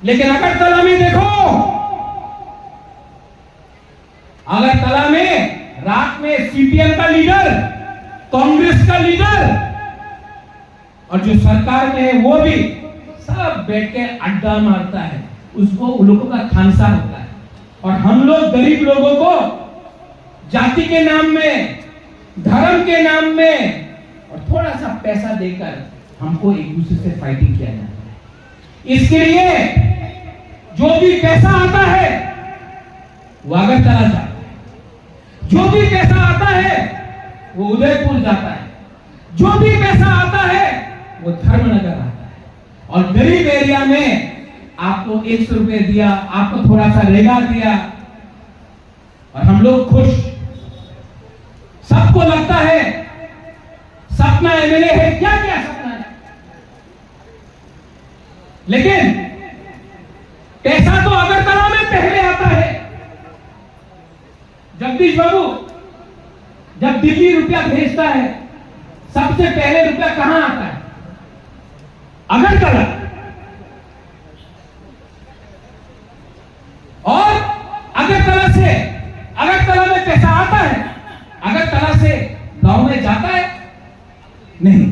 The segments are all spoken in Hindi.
लेकिन अगरतला में देखो, अगरतला में रात में सीपीएम का लीडर, कांग्रेस का लीडर और जो सरकार में है वो भी सब बैठ के अड्डा मारता है, उसको उन लोगों का खानसा होता है। और हम लोग गरीब लोगों को जाति के नाम में, धर्म के नाम में और थोड़ा सा पैसा देकर हमको एक दूसरे से फाइटिंग किया जाता है। इसके लिए जो भी पैसा आता है वो अगरतला जाता है, जो भी पैसा आता है वो उदयपुर जाता है, जो भी पैसा आता है वो धर्मनगर आता है। और गरीब एरिया में आपको 100 रुपए दिया, आपको थोड़ा सा रेगा दिया और हम लोग खुश। सबको लगता है सपना एमएलए है, क्या क्या सपना है, लेकिन पैसा तो अगरतला में पहले आता है। जगदीश बाबू जब दिल्ली रुपया भेजता है, सबसे पहले रुपया कहां आता है? अगरतला। और अगरतला में पैसा आता है, अगरतला से गांव में जाता है नहीं।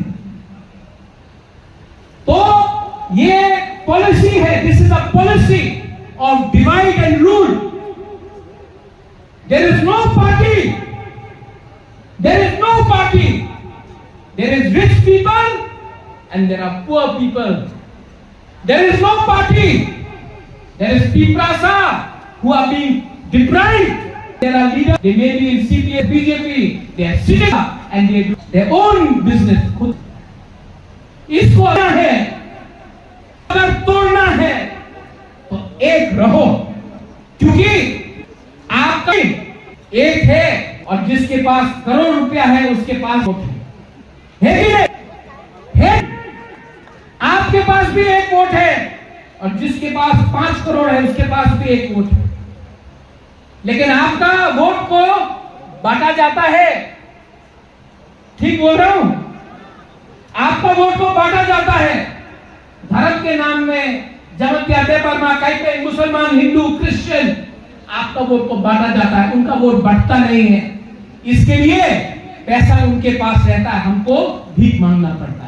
तो ये पॉलिसी है, this is a policy of divide and rule. There is no party, there is no party, there is rich people and there are poor people. There is no party. There is Piprasa who are being deprived. There are leaders, they may be in CPS, BJP, they are sitting and they do their own business. इसको आना है, अगर तोड़ना है तो एक रहो, क्योंकि आपका एक है और जिसके पास करोड़ रुपया है उसके पास वोट है कि नहीं? है। आपके पास भी एक वोट है और जिसके पास 5 करोड़ है उसके पास भी एक वोट है, लेकिन आपका वोट को बांटा जाता है। ठीक बोल रहा हूं? आपका वोट को बांटा जाता है धर्म के नाम में, कई मुसलमान, हिंदू, क्रिश्चियन, आपका वोट को बांटा जाता है, उनका वोट बढ़ता नहीं है। इसके लिए पैसा उनके पास रहता है, हमको भीख मांगना पड़ता है।